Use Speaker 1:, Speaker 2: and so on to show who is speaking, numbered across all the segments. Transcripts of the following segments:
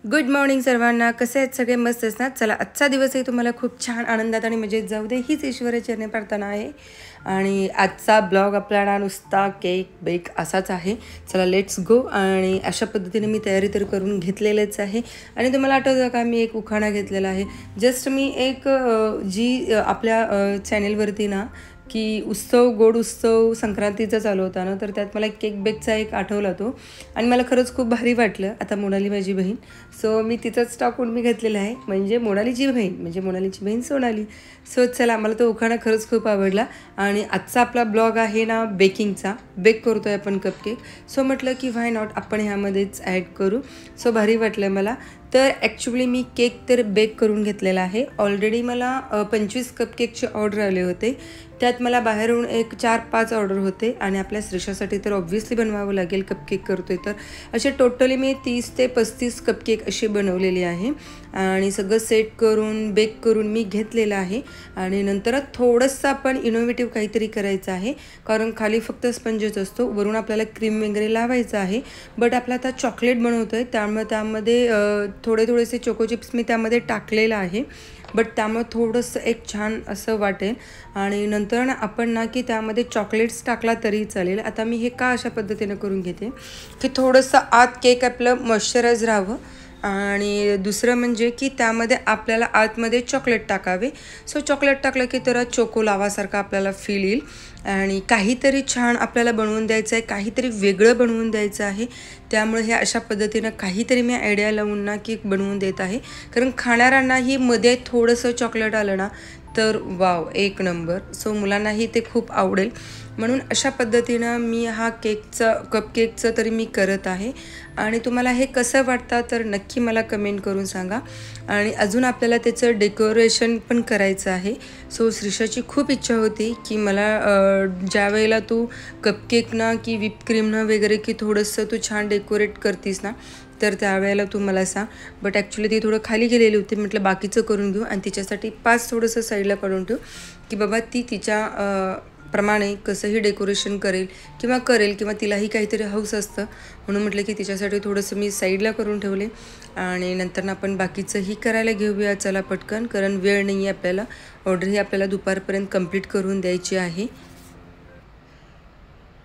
Speaker 1: Good morning सर्वांना. कसे आहेत सगळे? मस्त असतात. चला, आजचा दिवसही तुम्हाला खूप छान आनंदात आणि मजेत जाऊ दे हीच ईश्वराचरणी प्रार्थना आहे. आणि आजचा ब्लॉग आपला नुसता केक बेक असाच आहे. चला लेट्स गो. आणि अशा पद्धतीने मी तयारी तर करून घेतलेलंच आहे. आणि तुम्हाला आठवतं का मी एक उखाणा घेतलेला आहे. जस्ट मी एक जी आपल्या चॅनेलवरती ना की उत्सव गोड उत्सव संक्रांतीचा चालू होता ना, तर त्यात मला केक बेकचा एक आठवला तो. आणि मला खरंच खूप भारी वाटलं. आता मोनाली माझी बहीण, सो मी तिचाच टाकून मी घेतलेला आहे. म्हणजे मोनालीची बहीण सोनाली. सो चला, मला तो उखाणा खरंच खूप आवडला. आणि आजचा आपला ब्लॉग आहे ना बेकिंगचा. बेक करतो आहे आपण कपकेक. सो म्हटलं की व्हाय नॉट आपण ह्यामध्येच ॲड करू. सो भारी वाटलं मला. तर ॲक्च्युली मी केक तर बेक करून घेतलेला आहे ऑलरेडी. मला 25 कपकेकचे ऑर्डर आले होते. त्यात मला बाहेरून एक 4-5 ऑर्डर होते. आणि आपल्या श्रेषासाठी तर ऑब्व्हियसली बनवावं लागेल, कपकेक करतो आहे तर. असे टोटली मी 30 ते 35 कपकेक असे बनवलेले आहे. आणि सगळं सेट करून बेक करून मी घेतलेलं आहे. आणि नंतर थोडंसं आपण इनोव्हेटिव्ह काहीतरी करायचं आहे. कारण खाली फक्त स्पंजच असतो, वरून आपल्याला क्रीम वगैरे लावायचं आहे. बट आपला आता चॉकलेट बनवतो आहे, त्यामुळे त्यामध्ये थोडेसे चोको चिप्स मी त्यामध्ये टाकलेलं आहे. बट त्यामुळे थोडंसं एक छान असं वाटेल. आणि नंतर ना आपण ना की त्यामध्ये चॉकलेट्स टाकला तरी चालेल. आता मी हे का अशा पद्धतीनं करून घेते की थोडंसं आत केक आपलं मॉइश्चराईज राहावं. आणि दुसरं म्हणजे की त्यामध्ये आपल्याला आतमध्ये चॉकलेट टाकावे. सो चॉकलेट टाकलं की तर चोको लावासारखा आपल्याला फील येईल. आणि काहीतरी छान आपल्याला बनवून द्यायचं आहे, काहीतरी वेगळं बनवून द्यायचं आहे. त्यामुळे हे अशा पद्धतीनं काहीतरी मी आयडिया लावून ना की बनवून देत आहे. कारण खाणाऱ्यांनाही मध्ये थोडंसं चॉकलेट आलं ना तर वाव, एक नंबर. सो मुलांनाही ते खूप आवडेल. म्हणून अशा पद्धतीनं मी हा कपकेकचं तरी मी करत आहे. आणि तुम्हाला हे कसं वाटतं तर नक्की मला कमेंट करून सांगा. आणि अजून आपल्याला त्याचं डेकोरेशन पण करायचं आहे. सो श्रीषाची खूप इच्छा होती की मला ज्या वेळेला तू कपकेक ना की व्हिपक्रीमनं वगैरे की थोडंसं तू छान डेकोरेट करतीस ना, तर त्यावेळेला तू मला सांग. बट ॲक्च्युली ती थोडं खाली गेलेली होती. म्हटलं बाकीचं करून घेऊ आणि तिच्यासाठी 5 थोडंसं साईडला काढून ठेवू की बाबा ती तिच्या प्रमाणे कसंही डेकोरेशन करेल किंवा तिलाही काहीतरी हौस असतं. म्हणून म्हटलं की तिच्यासाठी थोडंसं मी साईडला करून ठेवले. आणि नंतर आपण बाकीचंही करायला घेऊया चला पटकन. कारण वेळ नाही आहे आपल्याला. ऑर्डर ही आपल्याला दुपारपर्यंत कंप्लीट करून द्यायची आहे.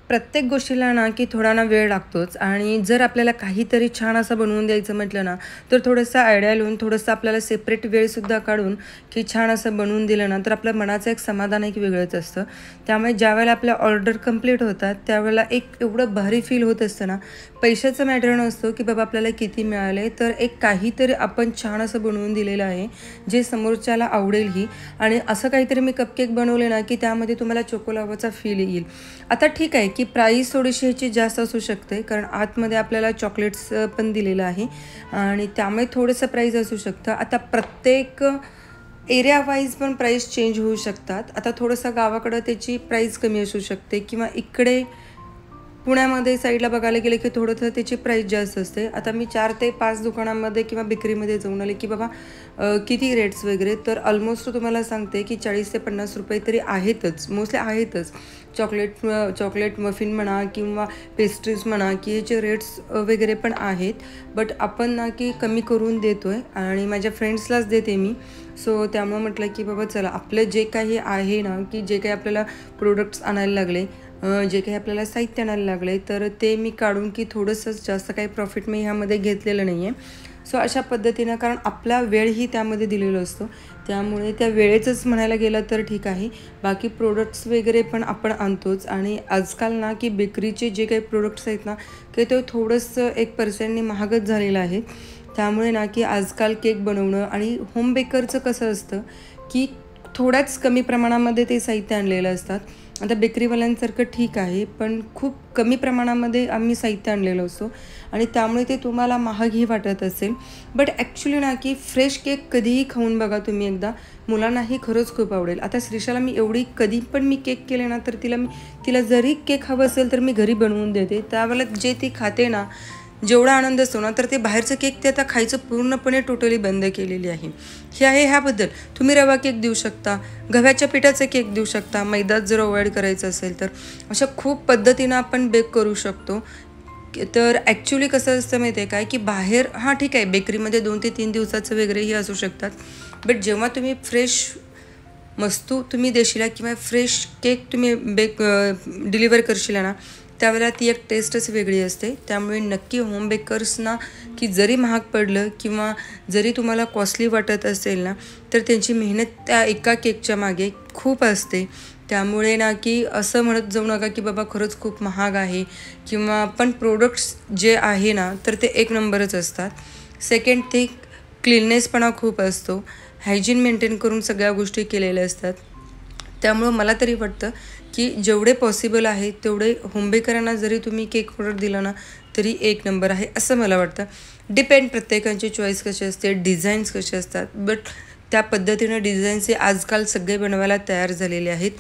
Speaker 1: प्रत्येक गोष्टीला ना की थोडा ना वेळ लागतोच. आणि जर आपल्याला काहीतरी छान असं बनवून द्यायचं म्हटलं ना तर थोडंसं आयडिया लावून थोडंसं आपल्याला सेपरेट वेळसुद्धा काढून की छान असं बनवून दिलं ना तर आपल्या मनाचं एक समाधान एक वेगळंच असतं. त्यामुळे ज्यावेळेला आपल्या ऑर्डर कंप्लीट होतात त्यावेळेला एक एवढं भारी फील होत असतं ना. पैशाचा मॅटर नसतो की बाबा आपल्याला किती मिळाले, तर एक काहीतरी आपण छान असं बनवून दिलेलं आहे जे समोरच्याला आवडेलही. आणि असं काहीतरी मी कपकेक बनवले ना की त्यामध्ये तुम्हाला चोकोलावाचा फील येईल. आता ठीक आहे की प्राईस थोडीशी ह्याची जास्त असू शकते, कारण आतमध्ये आपल्याला चॉकलेट्स पण दिलेलं आहे आणि त्यामुळे थोडंसं प्राईस असू शकतं. आता प्रत्येक एरिया वाईज पण प्राईस चेंज होऊ शकतात. आता थोडंसं गावाकडं त्याची प्राईस कमी असू शकते किंवा इकडे पुण्यामध्ये साईडला बघायला गेले की थोडंसं त्याची प्राईस जास्त असते. आता मी 4 ते 5 दुकानांमध्ये किंवा बेकरीमध्ये जाऊन आले की बाबा किती रेट्स वगैरे, तर ऑलमोस्ट तुम्हाला सांगते की 40 ते 50 रुपये तरी आहेतच, मोस्टली आहेतच. चॉकलेट मफिन म्हणा किंवा पेस्ट्रीज म्हणा की ह्याचे रेट्स वगैरे पण आहेत. बट आपण ना की कमी करून देतो आहे आणि माझ्या फ्रेंड्सलाच देते मी. सो त्यामुळं म्हटलं की बाबा चला, आपलं जे काही आहे ना की जे काही आपल्याला प्रोडक्ट्स आणायला लागले, जे काही आपल्याला साहित्य आणायला लागले, तर ते मी काढून की थोडंसं जास्त काही प्रॉफिट मी ह्यामध्ये घेतलेलं नाही आहे. सो अशा पद्धतीनं, कारण आपला वेळही त्यामध्ये दिलेला असतो, त्यामुळे त्या वेळेचंच म्हणायला गेलं तर ठीक आहे. बाकी प्रोडक्ट्स वगैरे पण आपण आणतोच. आणि आजकाल ना की बेकरीचे जे काही प्रोडक्ट्स आहेत ना की ते थोडंसं 1% महागच झालेलं आहे. त्यामुळे ना की आजकाल केक बनवणं आणि होम बेकरचं कसं असतं की थोड्याच कमी प्रमाणामध्ये ते साहित्य आणलेलं असतात. आता बेकरीवाल्यांसारखं ठीक आहे, पण खूप कमी प्रमाणामध्ये आम्ही साहित्य आणलेलं असतो आणि त्यामुळे ते तुम्हाला महागही वाटत असेल. बट ॲक्च्युली ना की फ्रेश केक कधीही खाऊन बघा तुम्ही एकदा, मुलांनाही खरंच खूप आवडेल. आता श्रीषाला मी एवढी कधी पण मी केक केले ना तर तिला जरी केक हवं असेल तर मी घरी बनवून देते. त्यावेळेला जे ती खाते ना, जेवढा आनंद असतो ना, तर ते बाहेरचं केक ते आता खायचं पूर्णपणे टोटली बंद केलेली आहे. हे आहे ह्याबद्दल. तुम्ही रवा केक देऊ शकता, गव्हाच्या पिठाचे केक देऊ शकता, मैदात जर अवॉइड करायचं असेल तर. अशा खूप पद्धतीनं आपण बेक करू शकतो. तर ॲक्च्युली कसं असतं माहिती आहे काय, की बाहेर हां ठीक आहे बेकरीमध्ये 2 ते 3 दिवसाचं वगैरेही असू शकतात, बट जेव्हा तुम्ही फ्रेश वस्तू तुम्ही देशील किंवा फ्रेश केक तुम्ही डिलिव्हर करशील ना, त्यावेळेला ती एक टेस्टच वेगळी असते. त्यामुळे नक्की होम बेकर्सना की जरी महाग पडलं किंवा जरी तुम्हाला कॉस्टली वाटत असेल ना, तर त्यांची मेहनत त्या एका केकच्या मागे खूप असते. त्यामुळे ना की असं म्हणत जाऊ नका की बाबा खरंच खूप महाग आहे किंवा पण प्रोडक्ट्स जे आहे ना तर ते एक नंबरच असतात. सेकंड थिंग, क्लीननेसपणा खूप असतो, हायजीन मेंटेन करून सगळ्या गोष्टी केलेल्या असतात. त्यामुळं मला तरी वाटतं की जेवढे पॉसिबल आहे तेवढे होमबेकरांना जरी तुम्ही केक ऑर्डर दिला ना तरी एक नंबर आहे असं मला वाटतं. डिपेंड प्रत्येकाची चॉईस कशी असते, डिझाईन्स कसे असतात, बट त्या पद्धतीनं डिझाईन्स हे आजकाल सगळे बनवायला तयार झालेले आहेत.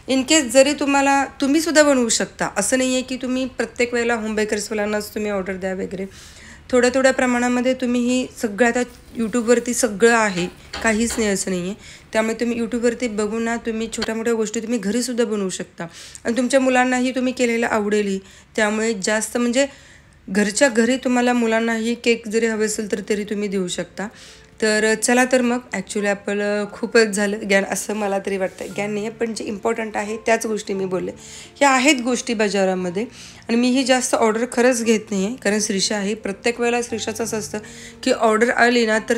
Speaker 1: इन केस जरी तुम्हीसुद्धा बनवू शकता, असं नाही आहे की तुम्ही प्रत्येक वेळेला होमबेकर्सवाल्यांनाच तुम्ही ऑर्डर द्या वगैरे. थोड्या थोड्या प्रमाणामध्ये तुम्ही ही सगळं आता यूट्यूबवरती सगळं आहे, काहीच नाही असं नाही आहे. त्यामुळे तुम्ही यूट्यूबवरती बघून ना तुम्ही छोट्या मोठ्या गोष्टी तुम्ही घरीसुद्धा बनवू शकता आणि तुमच्या मुलांनाही तुम्ही केलेलं आवडेलही. त्यामुळे जास्त म्हणजे घरच्या घरी तुम्हाला मुलांनाही केक जरी हवे असेल तर तरी तुम्ही देऊ शकता. तर चला तर मग ॲक्च्युली आपलं खूपच झालं ज्ञान असं मला तरी वाटतं. ज्ञान नाही आहे पण जे इम्पॉर्टंट आहे त्याच गोष्टी मी बोलले. ह्या आहेत गोष्टी बाजारामध्ये आणि मीही जास्त ऑर्डर खरंच घेत नाही आहे, कारण श्रीषा आहे. प्रत्येक वेळेला श्रीषाचं असं असतं की ऑर्डर आली ना तर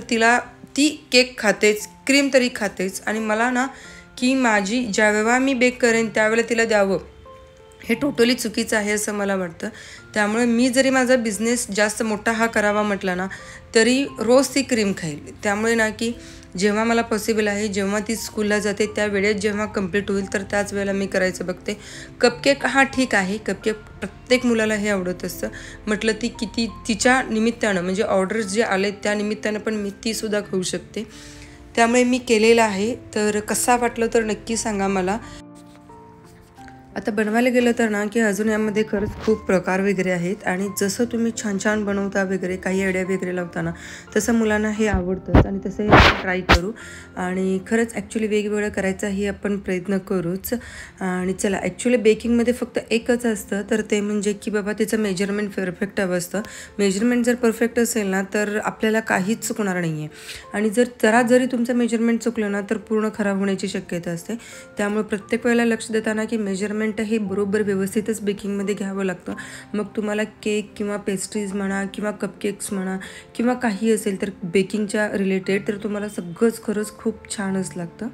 Speaker 1: ती केक खातेच, क्रीम तरी खातेच आणि मला ना की माझी जेव्हा मी बेक करेन त्यावेळेला तिला द्यावं हे टोटली चुकीचं आहे असं मला वाटतं. त्यामुळे मी जरी माझा बिझनेस जास्त मोठा हा करावा म्हटला ना तरी रोज ती क्रीम खाईल. त्यामुळे ना की जेव्हा मला पॉसिबल आहे, जेव्हा ती स्कूलला जाते त्या वेळेत जेव्हा कंप्लीट होईल तर त्याच वेळेला मी करायचं बघते. कपकेक हां ठीक आहे, कपकेक प्रत्येक मुलाला हे आवडत असतं. म्हटलं ती किती तिच्या निमित्तानं म्हणजे ऑर्डर्स जे आले त्या निमित्तानं पण मी तीसुद्धा खाऊ शकते. त्यामुळे मी केलेलं आहे. तर कसा वाटलं तर नक्की सांगा मला. आता बनवायला गेलं तर ना की अजून यामध्ये खरंच खूप प्रकार वगैरे आहेत आणि जसं तुम्ही छान छान बनवता वगैरे काही आयडिया वगैरे लावताना तसं मुलांना हे आवडतंच आणि तसं हे आपण ट्राय करू आणि खरंच ॲक्च्युली वेगवेगळं करायचाही आपण प्रयत्न करूच. आणि चला ॲक्च्युली बेकिंगमध्ये फक्त एकच असतं तर ते म्हणजे की बाबा त्याचं मेजरमेंट परफेक्ट हवं असतं. मेजरमेंट जर परफेक्ट असेल ना तर आपल्याला काहीच चुकणार नाही आहे आणि जरी तुमचं मेजरमेंट चुकलं ना तर पूर्ण खराब होण्याची शक्यता असते. त्यामुळे प्रत्येक वेळेला लक्ष देताना की मेजरमेंट हे बरोबर व्यवस्थितच बेकिंगमध्ये घ्यावं लागतं. मग तुम्हाला केक किंवा पेस्ट्रीज म्हणा किंवा कपकेक्स म्हणा किंवा काही असेल तर बेकिंगच्या रिलेटेड तर तुम्हाला सगळंच खरंच खूप छानच लागतं.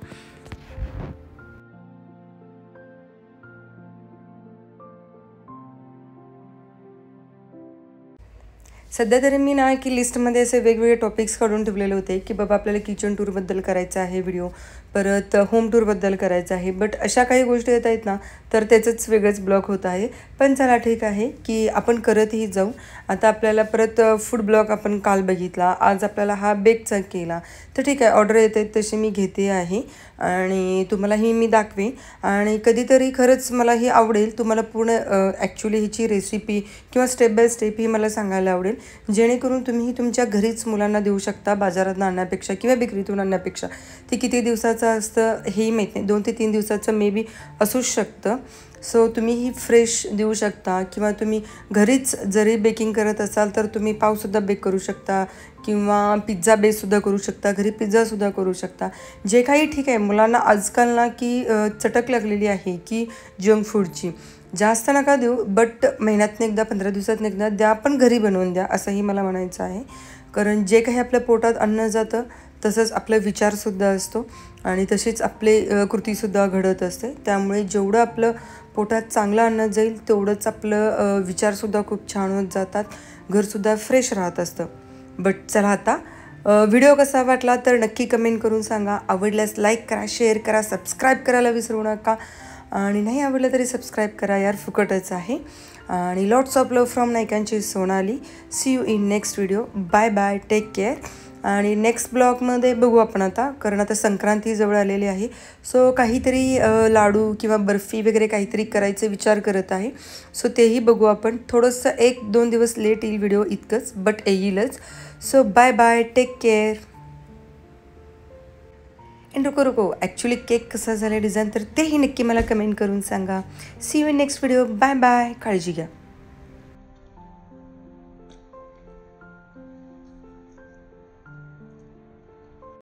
Speaker 1: सध्या तरी मी ना की लिस्टमध्ये असे वेगवेगळे टॉपिक्स काढून ठेवलेले होते की बाबा आपल्याला किचन टूरबद्दल करायचं आहे व्हिडिओ, परत होम टूरबद्दल करायचं आहे, बट अशा काही गोष्टी येत आहेत ना तर त्याचंच वेगळंच ब्लॉग होत आहे. पण चला ठीक आहे की आपण करतही जाऊ. आता आपल्याला परत फूड ब्लॉग आपण काल बघितला, आज आपल्याला हा बेकचा केला, तर ठीक आहे ऑर्डर येत आहेत तशी मी घेते आहे आणि तुम्हालाही मी दाखवेन आणि कधीतरी खरंच मला ही आवडेल तुम्हाला पूर्ण ॲक्च्युली हिची रेसिपी किंवा स्टेप बाय स्टेप ही मला सांगायला आवडेल, जेणेकरून तुम्ही तुमच्या घरीच मुलांना देऊ शकता बाजारात आणण्यापेक्षा किंवा बेकरीतून आणण्यापेक्षा. ते किती दिवसाचं असतं हेही माहीत नाही, 2 ते 3 दिवसाचं मे बी असूच शकतं. सो तुम्ही ही फ्रेश देऊ शकता किंवा तुम्ही घरीच जरी बेकिंग करत असाल तर तुम्ही पावसुद्धा बेक करू शकता किंवा पिझ्झा बेससुद्धा करू शकता, घरी पिझ्झासुद्धा करू शकता, जे काही ठीक आहे. मुलांना आजकाल ना की चटक लागलेली आहे की जंक फूडची. जास्त नका देऊ, बट महिन्यातनं एकदा 15 दिवसातनं एकदा द्या, पण घरी बनवून द्या असंही मला म्हणायचं आहे. कारण जे काही आपल्या पोटात अन्न जातं तसंच आपला विचारसुद्धा असतो आणि तशीच आपले कृतीसुद्धा घडत असते. त्यामुळे जेवढं आपलं पोटात चांगलं अन्न जाईल तेवढंच आपलं विचारसुद्धा खूप छान होत जातात, घरसुद्धा फ्रेश राहत असतं. बट चला आता व्हिडिओ कसा वाटला तर नक्की कमेंट करून सांगा. आवडल्यास लाईक करा, शेअर करा, सबस्क्राईब करायला विसरू नका आणि नाही आवडलं तरी सबस्क्राईब करा यार, फुकटच आहे. आणि लॉट्स ऑफ लव फ्रॉम नायकांची Sonali. See you in next video. Bye bye, take care. आणि नेक्स्ट ब्लॉगमध्ये बघू आपण आता, कारण आता संक्रांती जवळ आलेली आहे. सो काहीतरी लाडू किंवा बर्फी वगैरे काहीतरी करायचे विचार करत आहे. सो तेही बघू आपण. थोडंसं 1-2 दिवस लेट येईल व्हिडिओ इतकंच, बट येईलच. So bye bye, take care. And रुको ॲक्च्युली केक कसा झाला डिझाईन तर तेही नक्की मला कमेंट करून सांगा. See you in next video. Bye bye, काळजी घ्या.